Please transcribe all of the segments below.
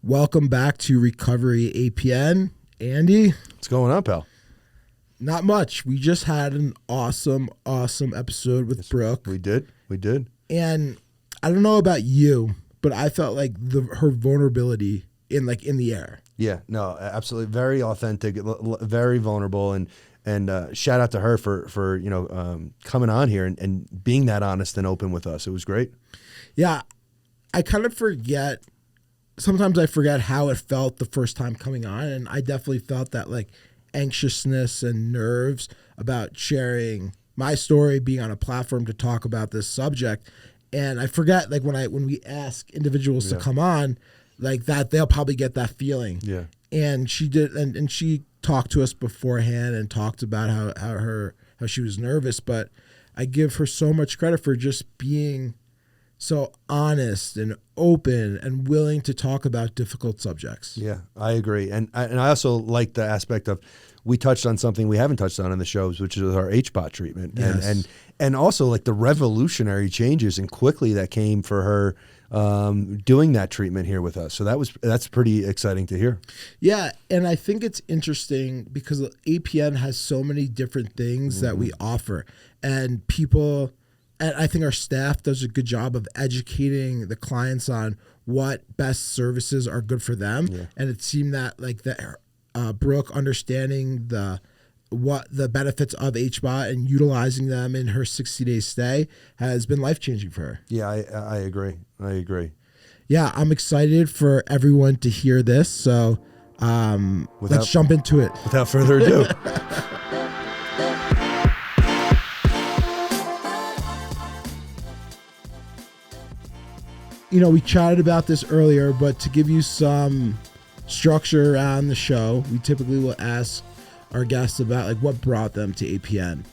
Welcome back to Recovery APN. Andy? What's going on, pal? Not much. We just had an awesome episode with Brooke. We did. And I don't know about you, but I felt like her vulnerability in the air. Yeah, no, absolutely. Very authentic, very vulnerable. And shout out to her for coming on here and being that honest and open with us. It was great. Yeah, I kind of forget. Sometimes I forget how it felt the first time coming on, and I definitely felt that like anxiousness and nerves about sharing my story, being on a platform to talk about this subject. And I forget, like when we ask individuals to come on, like that they'll probably get that feeling. Yeah. And she did, and she talked to us beforehand and talked about how she was nervous. But I give her so much credit for just being so honest and open and willing to talk about difficult subjects. Yeah, I agree. And I also like the aspect of, we touched on something we haven't touched on in the shows, which is our HBOT treatment. Yes. And also like the revolutionary changes and quickly that came for her doing that treatment here with us. So that's pretty exciting to hear. Yeah, and I think it's interesting because APN has so many different things that we offer, and I think our staff does a good job of educating the clients on what best services are good for them. Yeah. And it seemed that Brooke understanding the benefits of HBOT and utilizing them in her 60-day stay has been life-changing for her. Yeah, I agree. Yeah, I'm excited for everyone to hear this. So let's jump into it. Without further ado. We chatted about this earlier, but to give you some structure around the show, we typically will ask our guests about like what brought them to APN.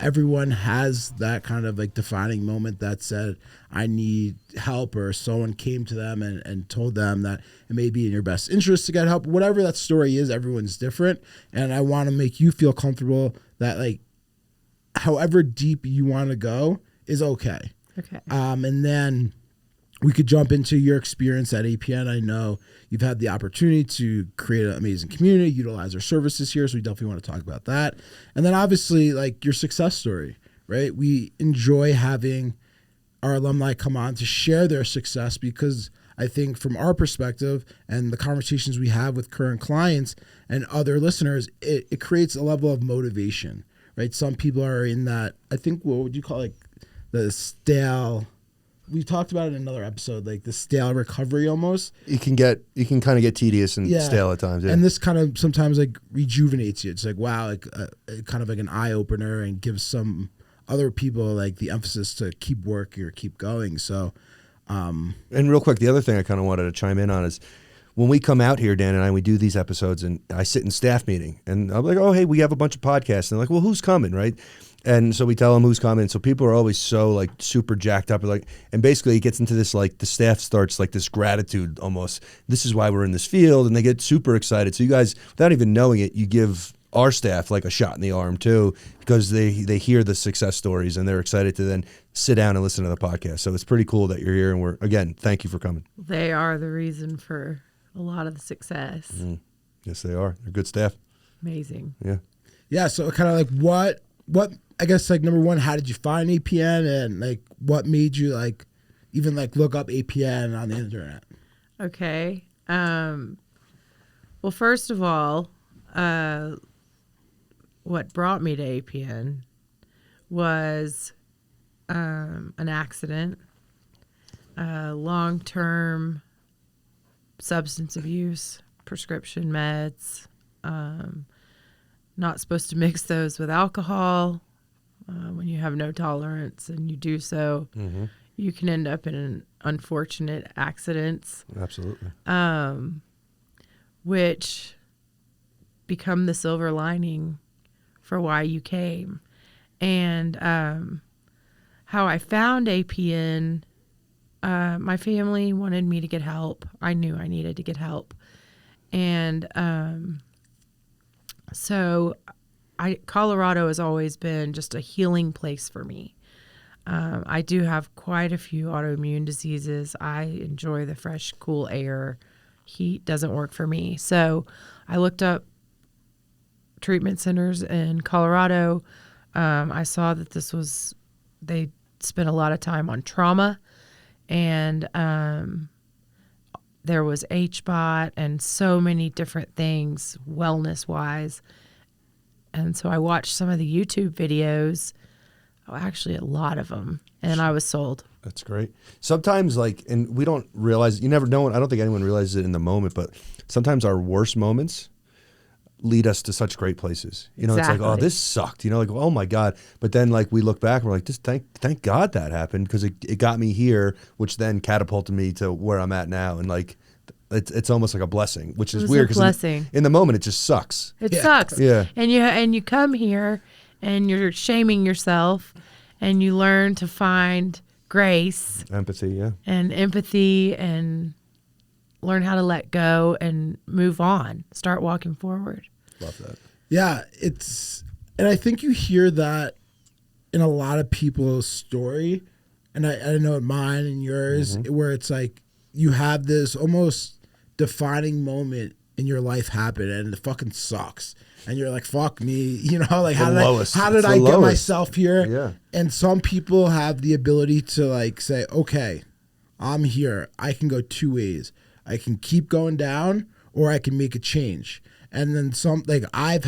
Everyone has that kind of like defining moment that said, I need help, or someone came to them and told them that it may be in your best interest to get help. Whatever that story is, everyone's different. And I want to make you feel comfortable that like however deep you want to go is okay. Okay. And then we could jump into your experience at APN. I know you've had the opportunity to create an amazing community, utilize our services here, so we definitely want to talk about that. And then obviously, like your success story, right? We enjoy having our alumni come on to share their success because I think from our perspective and the conversations we have with current clients and other listeners, it creates a level of motivation, right? Some people are in that, I think, what would you call the stale... We talked about it in another episode, like the stale recovery almost. You can kind of get tedious and stale at times. Yeah. And this kind of sometimes like rejuvenates you. It's like, wow, like kind of like an eye opener and gives some other people like the emphasis to keep working or keep going. So, and real quick, the other thing I kind of wanted to chime in on is when we come out here, Dan and I, we do these episodes and I sit in staff meeting and I'm like, oh, hey, we have a bunch of podcasts. And they're like, well, who's coming, right? And so we tell them who's coming. So people are always so like super jacked up. And basically it gets into this, like the staff starts like this gratitude almost. This is why we're in this field. And they get super excited. So you guys, without even knowing it, you give our staff like a shot in the arm too, because they hear the success stories and they're excited to then sit down and listen to the podcast. So it's pretty cool that you're here. And again, thank you for coming. They are the reason for a lot of the success. Yes, they are. They're good staff. Amazing. Yeah. Yeah. So kind of like what, I guess like number one, how did you find APN and like what made you like even like look up APN on the internet? Okay. Well, first of all, what brought me to APN was an accident, long-term substance abuse, prescription meds, not supposed to mix those with alcohol. When you have no tolerance and you do so, you can end up in unfortunate accidents. Absolutely. Which become the silver lining for why you came. And how I found APN, my family wanted me to get help. I knew I needed to get help. And so Colorado has always been just a healing place for me. I do have quite a few autoimmune diseases. I enjoy the fresh, cool air, heat doesn't work for me. So I looked up treatment centers in Colorado. I saw that they spent a lot of time on trauma, and there was HBOT and so many different things wellness wise. And so I watched some of the YouTube videos, actually a lot of them, and I was sold. That's great. Sometimes, and we don't realize, you never know, I don't think anyone realizes it in the moment, but sometimes our worst moments lead us to such great places. You know, It's like, oh, this sucked. You know, like, oh my God. But then we look back and we're like, just thank God that happened, because it got me here, which then catapulted me to where I'm at now. And it's almost like a blessing, which is weird because in the moment it just sucks. It sucks. Yeah. And you come here and you're shaming yourself, and you learn to find grace, empathy, and learn how to let go and move on, start walking forward. Love that. Yeah, and I think you hear that in a lot of people's story, and I know mine and yours, where it's like you have this almost defining moment in your life happen, and it fucking sucks, and you're like, fuck me, you know, like how did I get myself here? Yeah. And some people have the ability to say, okay, I'm here, I can go two ways. I can keep going down, or I can make a change. And then I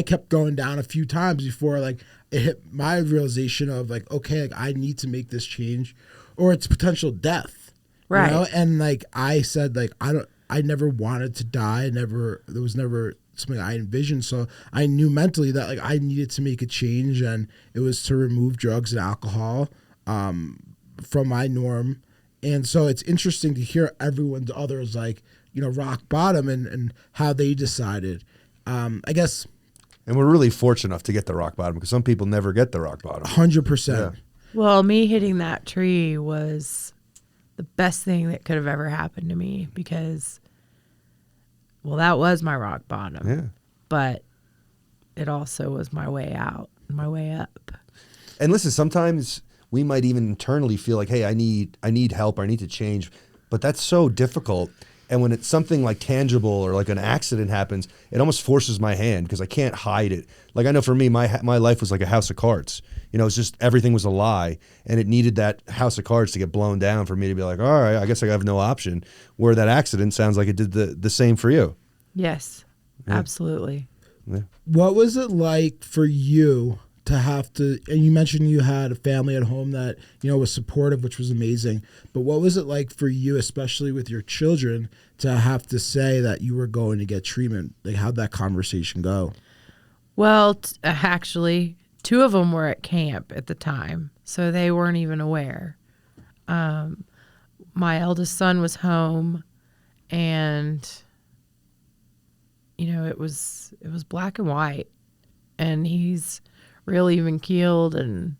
kept going down a few times before it hit my realization of okay, I need to make this change, or it's potential death. Right. You know? And I said, I never wanted to die. There was never something I envisioned. So I knew mentally that I needed to make a change, and it was to remove drugs and alcohol from my norm. And so it's interesting to hear others rock bottom and how they decided. I guess. And we're really fortunate enough to get the rock bottom, because some people never get the rock bottom. 100%. Yeah. Well, me hitting that tree was the best thing that could have ever happened to me, because, that was my rock bottom. Yeah. But it also was my way out, my way up. And listen, sometimes we might even internally feel like, hey, I need help, or I need to change. But that's so difficult. And when it's something tangible, or an accident happens, it almost forces my hand, because I can't hide it. I know for me, my life was like a house of cards. You know, it's just everything was a lie, and it needed that house of cards to get blown down for me to be like, all right, I guess I have no option. Where that accident sounds like it did the same for you. Yes, absolutely. Yeah. What was it like for you to have to, and you mentioned you had a family at home that, was supportive, which was amazing. But what was it like for you, especially with your children, to have to say that you were going to get treatment? How'd that conversation go? Well, actually, 2 of them were at camp at the time, so they weren't even aware. My eldest son was home, and, it was black and white, and he's real even keeled, and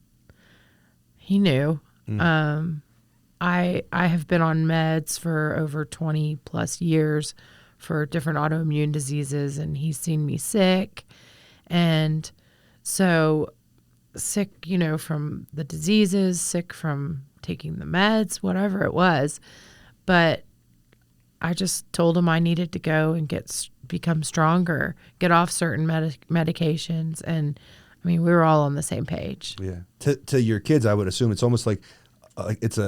he knew. I have been on meds for over 20 plus years for different autoimmune diseases, and he's seen me sick, and so sick, from the diseases, sick from taking the meds, whatever it was. But I just told him I needed to go and become stronger, get off certain medications, and we were all on the same page. Yeah. To your kids, I would assume it's almost like it's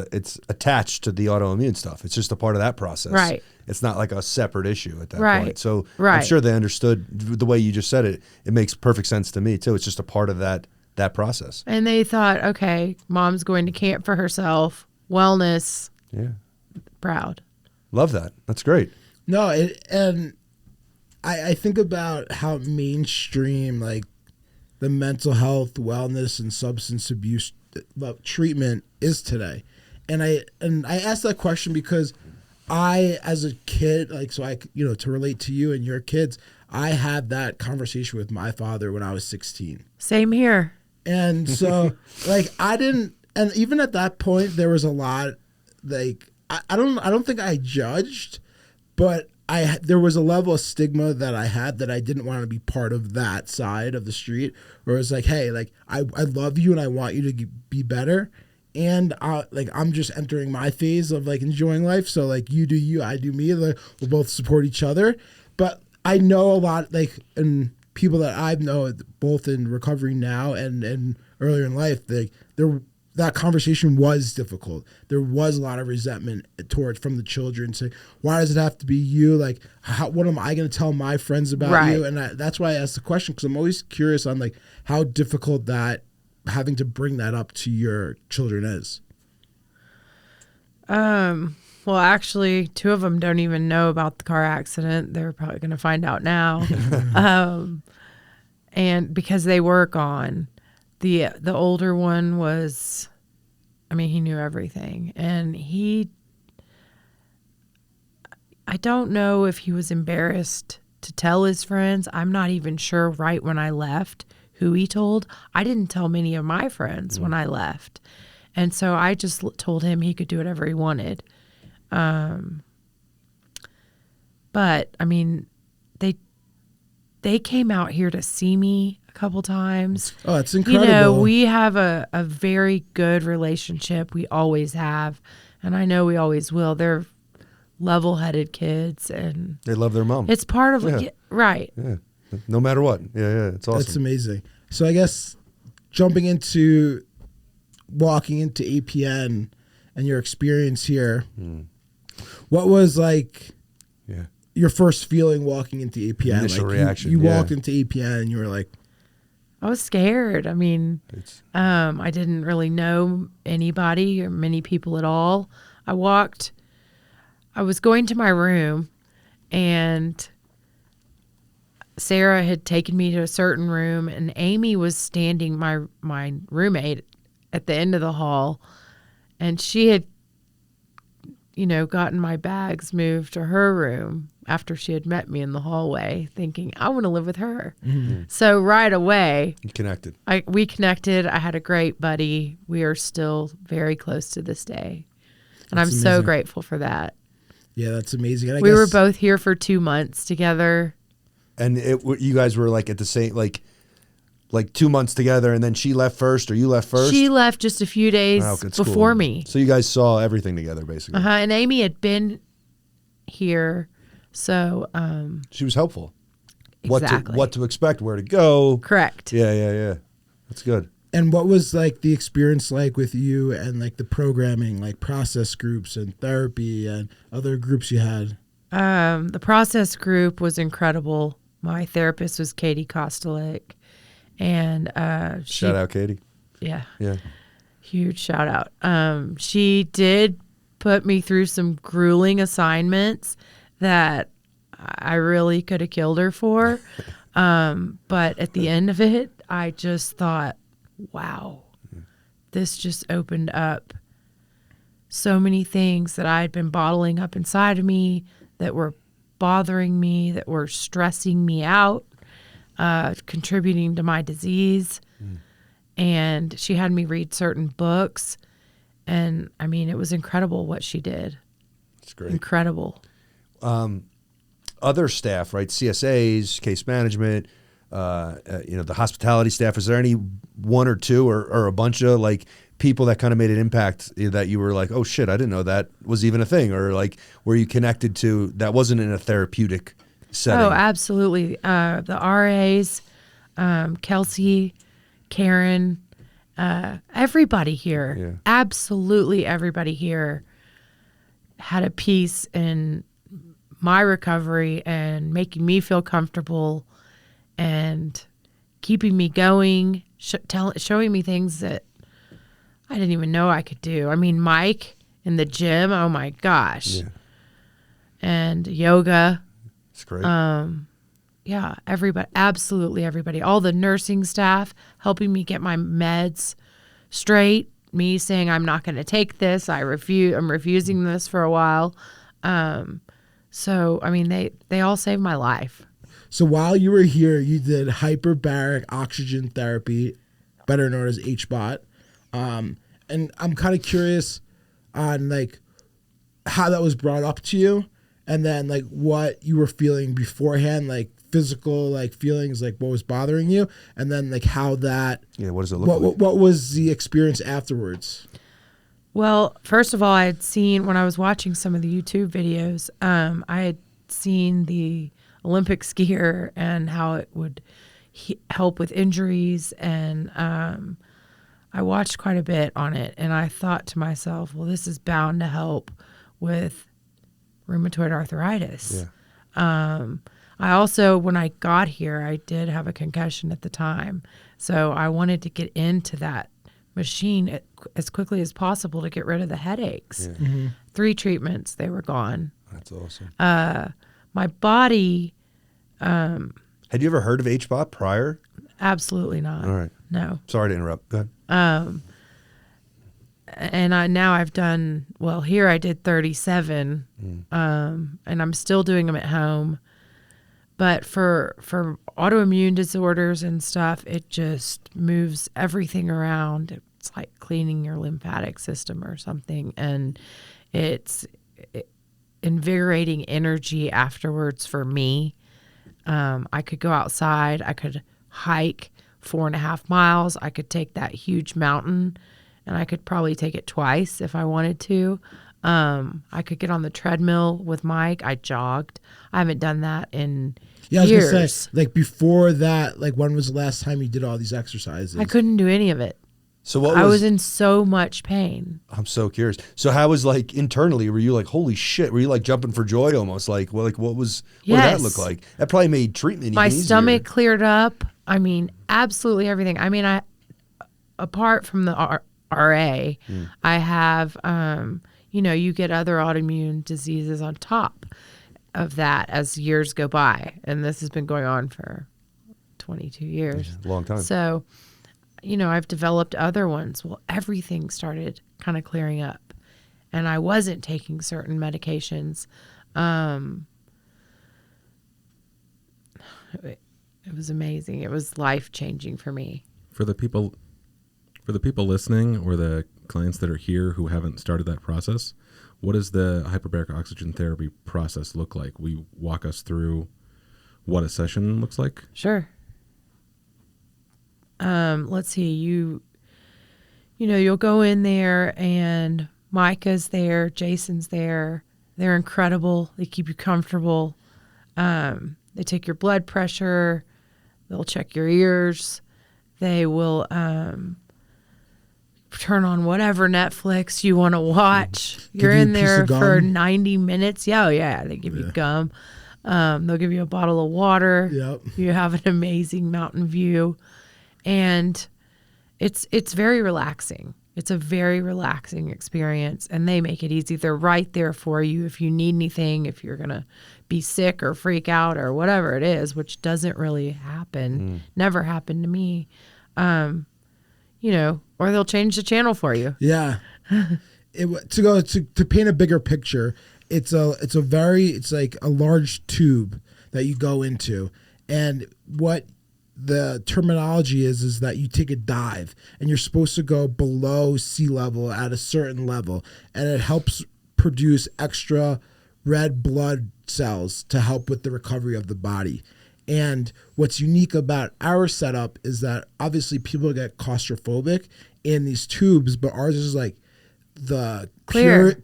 attached to the autoimmune stuff. It's just a part of that process. Right. It's not like a separate issue at that point. So Right. I'm sure they understood the way you just said it. It makes perfect sense to me too. It's just a part of that process. And they thought, okay, mom's going to camp for herself, wellness. Yeah. Proud. Love that. That's great. No, and I think about how mainstream the mental health, wellness, and substance abuse treatment is today. And I asked that question because I, as a kid, to relate to you and your kids, I had that conversation with my father when I was 16. Same here. And so I didn't, and even at that point, there was a lot, I don't think I judged, but there was a level of stigma that I had that I didn't want to be part of that side of the street, where it was hey, I love you and I want you to be better. and like I'm just entering my phase of like enjoying life. So like you do you, I do me. Like we'll both support each other. But I know a lot like and people that I know both in recovery now and earlier in life, that conversation was difficult. There was a lot of resentment from the children. Say, why does it have to be you? Like, what am I going to tell my friends about you? And that's why I asked the question, because I'm always curious on like how difficult that having to bring that up to your children is. Well, actually, 2 of them don't even know about the car accident. They're probably going to find out now. And because they were gone, the older one was, I mean, he knew everything. And I don't know if he was embarrassed to tell his friends. I'm not even sure right when I left who he told. I didn't tell many of my friends when I left. And so I just told him he could do whatever he wanted. But I mean, they came out here to see me a couple times. Oh, that's incredible. You know, we have a very good relationship. We always have. And I know we always will. They're level-headed kids. And they love their mom. it's part of right. Yeah. No matter what. Yeah. It's awesome. That's amazing. So I guess jumping into walking into APN and your experience here, what was like your first feeling walking into APN? Initial like reaction. You walked into APN and you were like, I was scared. I mean, I didn't really know anybody or many people at all. I was going to my room, and Sarah had taken me to a certain room, and Amy was standing, my roommate, at the end of the hall, and she had, gotten my bags moved to her room after she had met me in the hallway, thinking, I want to live with her. Mm-hmm. So right away, you connected. We connected. I had a great buddy. We are still very close to this day. And I'm so grateful for that. Yeah, that's amazing. And we were both here for 2 months together. And you guys were like at the same, like 2 months together, and then she left first, or you left first? She left just a few days before me. So you guys saw everything together, basically. And Amy had been here, so she was helpful. Exactly. What to expect, where to go. Correct. Yeah. That's good. And what was like the experience like with you and like the programming, like process groups and therapy and other groups you had? The process group was incredible. My therapist was Katie Kostelic. And shout out Katie. Yeah. Yeah. Huge shout out. She did put me through some grueling assignments that I really could have killed her for. But at the end of it, I just thought, wow, this just opened up so many things that I had been bottling up inside of me that were bothering me, that were stressing me out. Contributing to my disease. And she had me read certain books, and I mean, it was incredible what she did. It's great. Incredible. Other staff, right? CSAs, case management, the hospitality staff. Is there any one or two or a bunch of like people that kind of made an impact that you were like, oh shit, I didn't know that was even a thing, or like were you connected to that wasn't in a therapeutic setting? Oh, absolutely. The RAs, Kelsey, Karen, everybody here, absolutely everybody here had a piece in my recovery and making me feel comfortable and keeping me going, showing me things that I didn't even know I could do. I mean, Mike in the gym, oh my gosh. Yeah. And yoga. It's great. Yeah, everybody, absolutely everybody. All the nursing staff helping me get my meds straight. Me saying I'm not going to take this. I'm refusing this for a while. So I mean, they all saved my life. So while you were here, you did hyperbaric oxygen therapy, better known as HBOT. And I'm kind of curious on like how that was brought up to you. And then like what you were feeling beforehand, like physical like feelings, like what was bothering you, and then like how that what does it look like? What was the experience afterwards? Well, first of all, I had seen when I was watching some of the YouTube videos, I had seen the Olympic skier and how it would help with injuries. And I watched quite a bit on it. And I thought to myself, well, this is bound to help with rheumatoid arthritis. Yeah. I also, when I got here, I did have a concussion at the time. So I wanted to get into that machine as quickly as possible to get rid of the headaches. Yeah. 3 treatments, they were gone. That's awesome. My body, Had you ever heard of HBOT prior? absolutely not. All right. No. Sorry to interrupt. Go ahead. And now I've done, well, here I did 37, and I'm still doing them at home. But for autoimmune disorders and stuff, it just moves everything around. It's like cleaning your lymphatic system or something. And it's invigorating energy afterwards for me. I could go outside. I could hike 4.5 miles. I could take that huge mountain, and I could probably take it twice if I wanted to. I could get on the treadmill with Mike. I jogged. I haven't done that in Yeah, I was years. gonna say, like before that, like when was the last time you did all these exercises? I couldn't do any of it. So what I was, was in so much pain. I'm so curious. So how was like internally, were you like, holy shit, were you like jumping for joy almost? Like, well, like what did that look like? That probably made treatment My even easier. stomach cleared up. I mean, absolutely everything. I mean, apart from the RA, I have, you get other autoimmune diseases on top of that as years go by. And this has been going on for 22 years. A long time. So, I've developed other ones. Well, everything started kind of clearing up. And I wasn't taking certain medications. It was amazing. It was life-changing for me. For the people listening or the clients that are here who haven't started that process, what does the hyperbaric oxygen therapy process look like? Will you walk us through what a session looks like? Sure. Let's see. You'll go in there and Micah's there, Jason's there. They're incredible. They keep you comfortable. They take your blood pressure. They'll check your ears. They will turn on whatever Netflix you want to watch. You're you a in piece there of gum? for 90 minutes. Yeah, yeah. They give you gum. They'll give you a bottle of water. Yep. You have an amazing mountain view. And it's very relaxing. It's a very relaxing experience, and they make it easy. They're right there for you if you need anything, if you're going to be sick or freak out or whatever it is, which doesn't really happen. Never happened to me. Or they'll change the channel for you. Yeah. To paint a bigger picture, it's like a large tube that you go into, and what the terminology is that you take a dive and you're supposed to go below sea level at a certain level, and it helps produce extra red blood cells to help with the recovery of the body. And what's unique about our setup is that obviously people get claustrophobic in these tubes, but ours is like the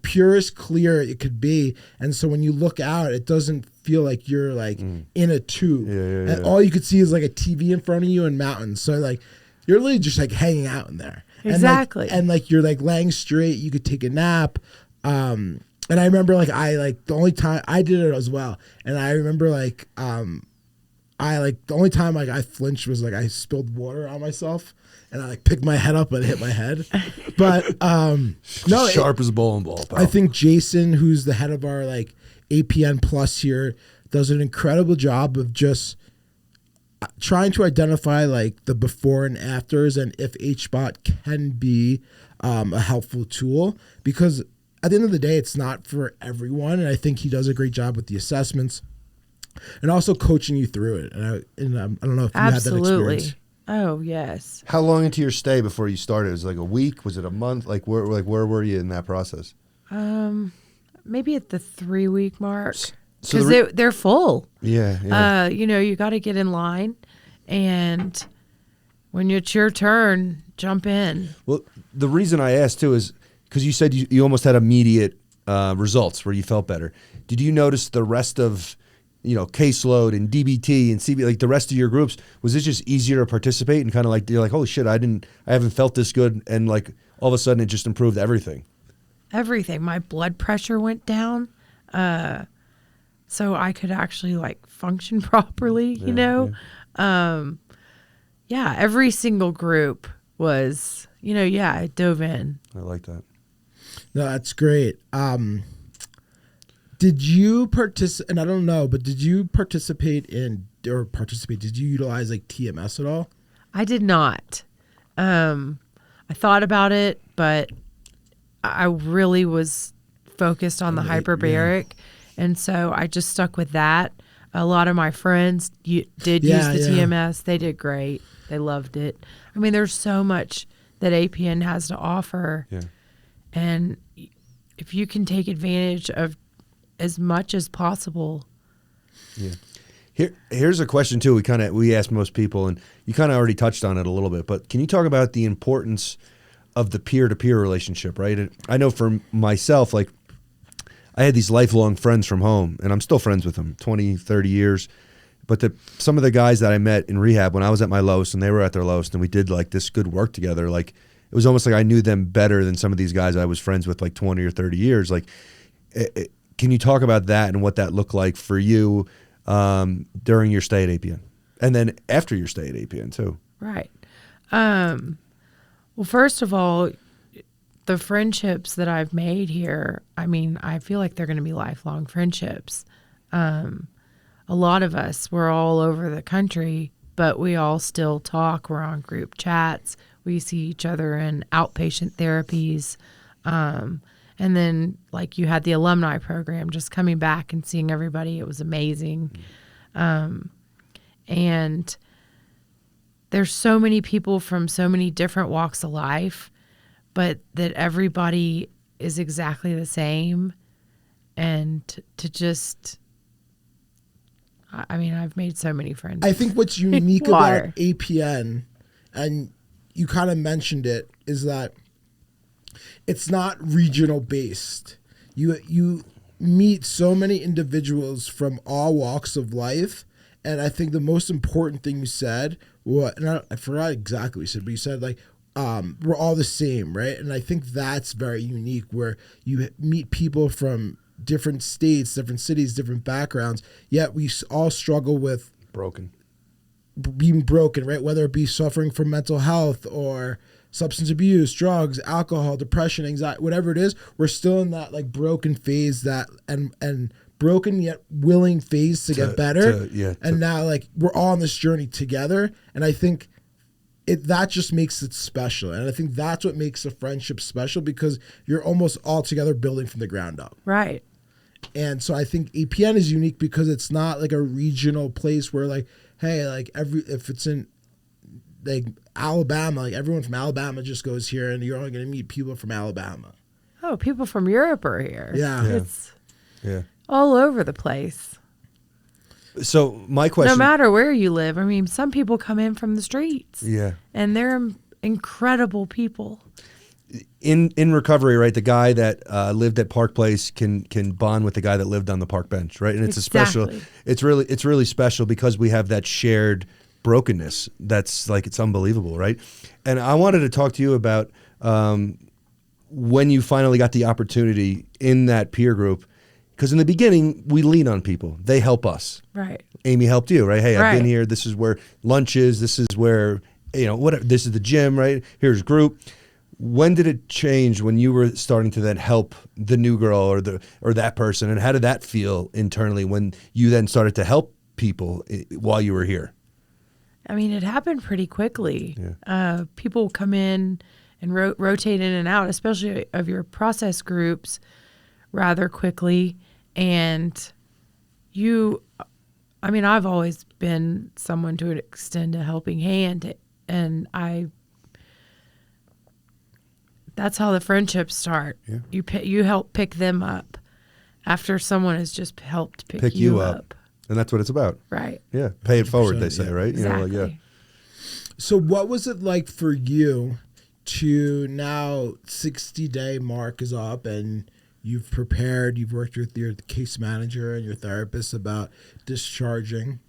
purest clear it could be. And so when you look out, it doesn't feel like you're like in a tube. And all you could see is like a TV in front of you and mountains. So like you're literally just like hanging out in there. Exactly. And like you're like laying straight. You could take a nap. And I remember the only time I did it as well. And I remember the only time I flinched was like I spilled water on myself. And I picked my head up and hit my head. But Sharp as a bowling ball, pal. I think Jason, who's the head of our APN Plus here, does an incredible job of just trying to identify the before and afters, and if HBOT can be a helpful tool, because at the end of the day, it's not for everyone. And I think he does a great job with the assessments and also coaching you through it. And I don't know if you had that experience. Oh, yes. How long into your stay before you started? Was it like a week? Was it a month? Where were you in that process? Maybe at the 3-week mark. So Because they're full. Yeah. You got to get in line, and when it's your turn, jump in. Well, the reason I asked too is because you said you almost had immediate results where you felt better. Did you notice the rest of, caseload and DBT and CB, like the rest of your groups, was it just easier to participate and kind of like, you're like, holy shit, I haven't felt this good. And like all of a sudden it just improved everything. Everything. My blood pressure went down. So I could actually like function properly, you know? Yeah. Every single group was, I dove in. I like that. No, that's great. Did you participate, and I don't know, but did you did you utilize like TMS at all? I did not. I thought about it, but I really was focused on the hyperbaric. And so I just stuck with that. A lot of my friends did use the TMS. They did great. They loved it. I mean, there's so much that APN has to offer. Yeah. And if you can take advantage of as much as possible. Yeah. Here's a question too. We asked most people, and you kind of already touched on it a little bit, but can you talk about the importance of the peer-to-peer relationship, right? And I know for myself, like I had these lifelong friends from home, and I'm still friends with them, 20, 30 years. But some of the guys that I met in rehab when I was at my lowest and they were at their lowest, and we did like this good work together, like it was almost like I knew them better than some of these guys I was friends with like 20 or 30 years. Like, can you talk about that and what that looked like for you during your stay at APN? And then after your stay at APN too. Right. Well, first of all, the friendships that I've made here, I mean, I feel like they're going to be lifelong friendships. A lot of us, we're all over the country, but we all still talk. We're on group chats. We see each other in outpatient therapies. And then, like, you had the alumni program, just coming back and seeing everybody. It was amazing. And there's so many people from so many different walks of life, but that everybody is exactly the same. And to just, I mean, I've made so many friends. I think what's unique about APN, and you kind of mentioned it, is that it's not regional based. You meet so many individuals from all walks of life, and I think the most important thing you said, I forgot exactly what you said, but you said like we're all the same, right? And I think that's very unique, where you meet people from different states, different cities, different backgrounds, yet we all struggle with being broken, right? Whether it be suffering from mental health or substance abuse, drugs, alcohol, depression, anxiety, whatever it is, we're still in that like broken phase, that and broken yet willing phase to get better. Now like we're all on this journey together, and I think that just makes it special. And I think that's what makes a friendship special, because you're almost all together building from the ground up. Right. And so I think APN is unique because it's not like a regional place where like, hey, like if it's in like Alabama, like everyone from Alabama just goes here, and you're only going to meet people from Alabama. Oh, people from Europe are here. Yeah. It's all over the place. So my question, no matter where you live, I mean, some people come in from the streets. Yeah. And they're incredible people. In recovery, right? The guy that lived at Park Place can bond with the guy that lived on the park bench, right? And it's exactly. a special. It's really special because we have that shared brokenness. That's like, it's unbelievable, right? And I wanted to talk to you about when you finally got the opportunity in that peer group, because in the beginning we lean on people; they help us. Right. Amy helped you, right? Hey, I've been here. This is where lunch is. This is where whatever. This is the gym, right? Here's group. When did it change when you were starting to then help the new girl or that person? And how did that feel internally when you then started to help people while you were here? I mean, it happened pretty quickly. Yeah. People come in and rotate in and out, especially of your process groups, rather quickly. And I've always been someone to extend a helping hand, and that's how the friendships start. Yeah. You help pick them up after someone has just helped pick you up. And that's what it's about. Right. Yeah. Pay it forward, they say, right? Exactly. So what was it like for you to now 60-day mark is up and you've prepared, you've worked with your case manager and your therapist about discharging.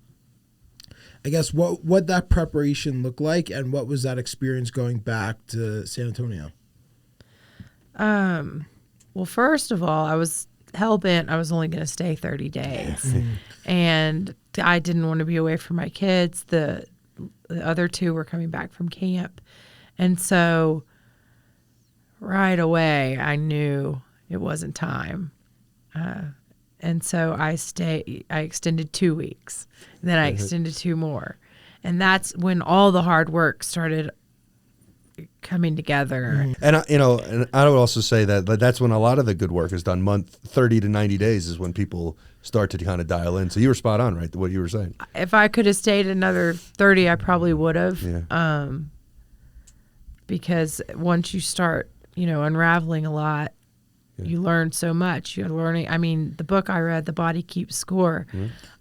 I guess what that preparation look like, and what was that experience going back to San Antonio? Well, first of all, I was hell-bent I was only going to stay 30 days. And I didn't want to be away from my kids. The other two were coming back from camp. And so right away, I knew it wasn't time. And so I extended 2 weeks. And then I extended 2 more. And that's when all the hard work started coming together. And I would also say that that's when a lot of the good work is done. Month 30 to 90 days is when people start to kind of dial in. So you were spot on, right? What you were saying. If I could have stayed another 30, I probably would have. Yeah. Because once you start, unraveling a lot, you learn so much. You're learning. I mean, the book I read, The Body Keeps Score.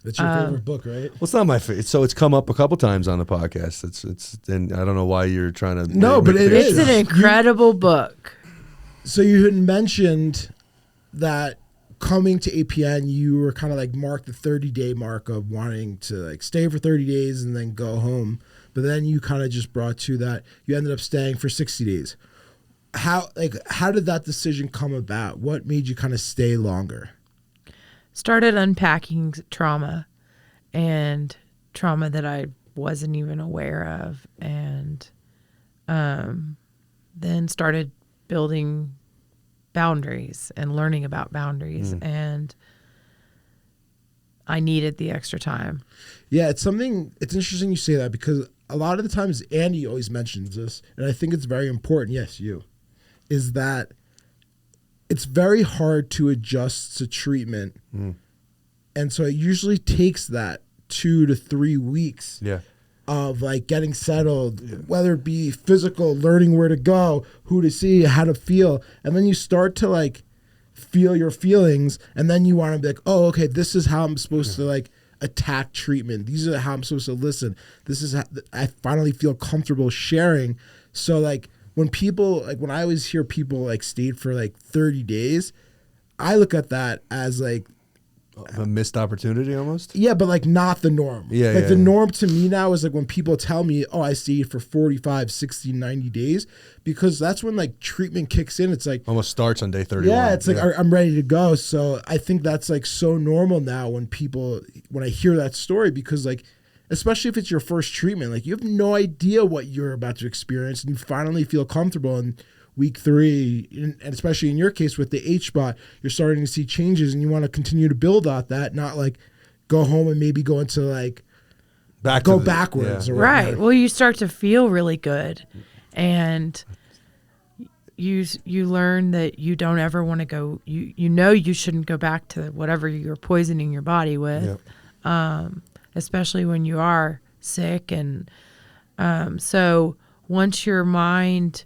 That's your favorite book, right? Well, it's not my favorite. So it's come up a couple times on the podcast. It's and I don't know why you're trying to. No, but it is. It's an incredible book. So you had mentioned that coming to APN, you were kind of like marked the 30-day mark of wanting to like stay for 30 days and then go home. But then you kind of just brought to that you ended up staying for 60 days. How did that decision come about? What made you kind of stay longer? Started unpacking trauma that I wasn't even aware of, and then started building boundaries and learning about boundaries, and I needed the extra time. Yeah, it's interesting you say that, because a lot of the times Andy always mentions this, and I think it's very important. Yes, you. Is that it's very hard to adjust to treatment. And so it usually takes that 2 to 3 weeks of like getting settled, whether it be physical, learning where to go, who to see, how to feel. And then you start to like feel your feelings, and then you want to be like, oh, okay, this is how I'm supposed to like attack treatment. These are how I'm supposed to listen. This is how I finally feel comfortable sharing. So like, when I always hear people like stayed for like 30 days, I look at that as like a missed opportunity almost. Yeah, but like not the norm. The norm to me now is like when people tell me, oh, I stayed for 45, 60, 90 days, because that's when like treatment kicks in. It's like almost starts on day 31. Yeah, it's like I'm ready to go. So I think that's like so normal now when I hear that story, because like, especially if it's your first treatment, like you have no idea what you're about to experience, and you finally feel comfortable in week 3, and especially in your case with the HBOT, you're starting to see changes, and you want to continue to build on that, not like go home and maybe go into like backwards. Yeah. Right. Well, you start to feel really good, and you learn that you don't ever want to go. You shouldn't go back to whatever you're poisoning your body with. Yep. Especially when you are sick. And so once your mind,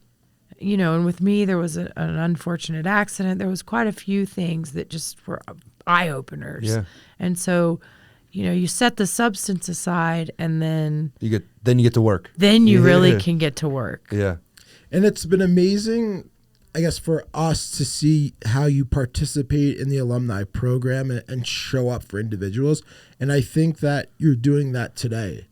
and with me, there was an unfortunate accident. There was quite a few things that just were eye-openers. Yeah. And so, you set the substance aside, and then you get to work. Then you really can get to work. Yeah. And it's been amazing, I guess, for us to see how you participate in the alumni program and show up for individuals. And I think that you're doing that today.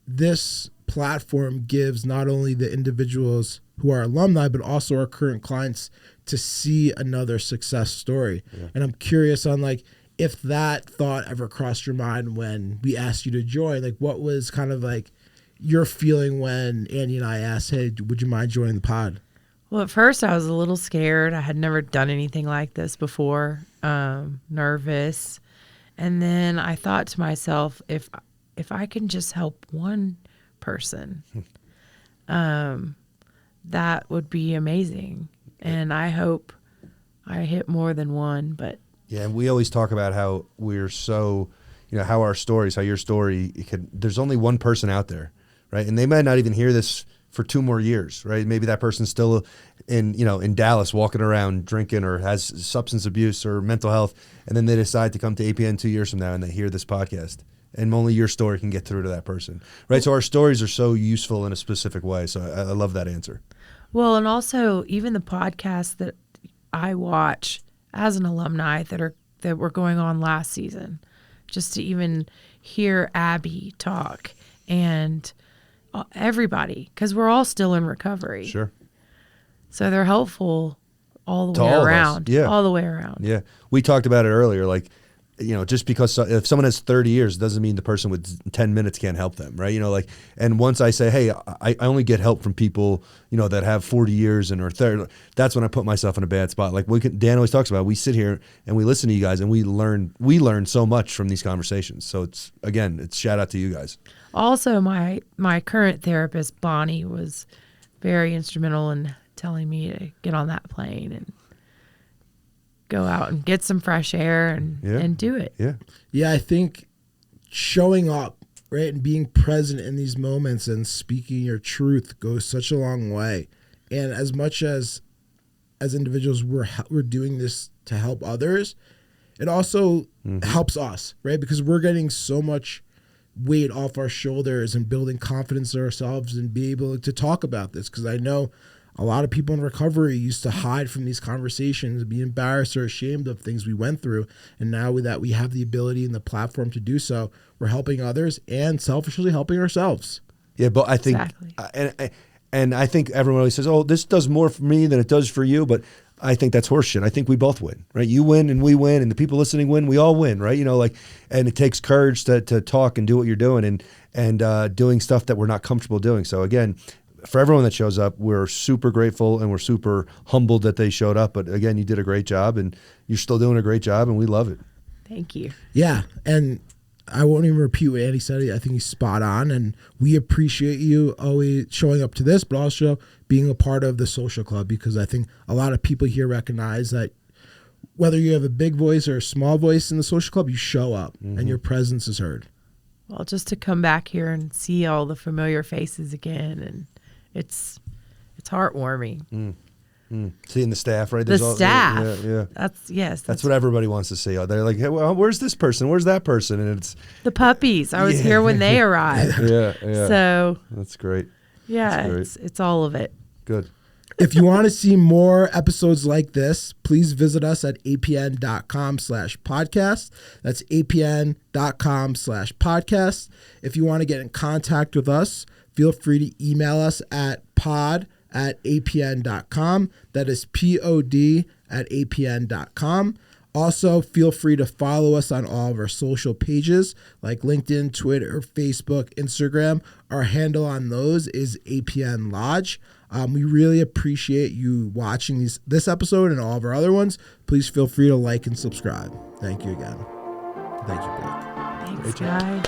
This platform gives not only the individuals who are alumni, but also our current clients to see another success story. Yeah. And I'm curious on like, if that thought ever crossed your mind when we asked you to join, like what was kind of like your feeling when Andy and I asked, hey, would you mind joining the pod? Well, at first I was a little scared. I had never done anything like this before, nervous. And then I thought to myself, if I can just help one person, that would be amazing. And I hope I hit more than one. But yeah, and we always talk about how we're so, how your story, there's only one person out there, right? And they might not even hear this for 2 more years, right? Maybe that person's still in Dallas walking around drinking or has substance abuse or mental health, and then they decide to come to APN 2 years from now and they hear this podcast. And only your story can get through to that person, right? So our stories are so useful in a specific way. So I love that answer. Well, and also even the podcasts that I watch as an alumni that were going on last season, just to even hear Abby talk and everybody, because we're all still in recovery. Sure. So they're helpful all the To way all of us. around. Yeah. All the way around. Yeah. We talked about it earlier. Like, just because if someone has 30 years doesn't mean the person with 10 minutes can't help them, right? And once I say, hey, I only get help from people, that have 40 years and are 30, that's when I put myself in a bad spot. Like Dan always talks about, we sit here and we listen to you guys and we learn so much from these conversations. So it's shout out to you guys. Also, my current therapist, Bonnie, was very instrumental in telling me to get on that plane and go out and get some fresh air and do it. Yeah. Yeah, I think showing up, right, and being present in these moments and speaking your truth goes such a long way. And as much as individuals we're doing this to help others, it also helps us, right? Because we're getting so much weight off our shoulders and building confidence in ourselves and be able to talk about this. Because I know a lot of people in recovery used to hide from these conversations and be embarrassed or ashamed of things we went through. And now that we have the ability and the platform to do so, we're helping others and selfishly helping ourselves. Yeah, but I think, Exactly. and I think everyone always says, oh, this does more for me than it does for you. But I think that's horseshit. I think we both win, right? You win and we win and the people listening win. We all win, right? And it takes courage to talk and do what you're doing and doing stuff that we're not comfortable doing. So again, for everyone that shows up, we're super grateful and we're super humbled that they showed up. But again, you did a great job and you're still doing a great job and we love it. Thank you. Yeah, and I won't even repeat what Andy said. I think he's spot on, and we appreciate you always showing up to this, but also being a part of the social club, because I think a lot of people here recognize that whether you have a big voice or a small voice in the social club, you show up and your presence is heard. Well, just to come back here and see all the familiar faces again, and it's heartwarming. Seeing the staff, right? The staff. Yeah. That's what everybody wants to see. They're like, hey, well, where's this person? Where's that person? And it's the puppies. I was here when they arrived. yeah. So That's great. yeah, That's great. it's all of it. Good. If you want to see more episodes like this, please visit us at apn.com/podcast. That's apn.com/podcast. If you want to get in contact with us, feel free to email us at pod@apn.com. That is pod@apn.com. Also, feel free to follow us on all of our social pages like LinkedIn, Twitter, Facebook, Instagram. Our handle on those is APN Lodge. We really appreciate you watching this episode and all of our other ones. Please feel free to like and subscribe. Thank you again. Thank you, Brooke. Thanks, guys.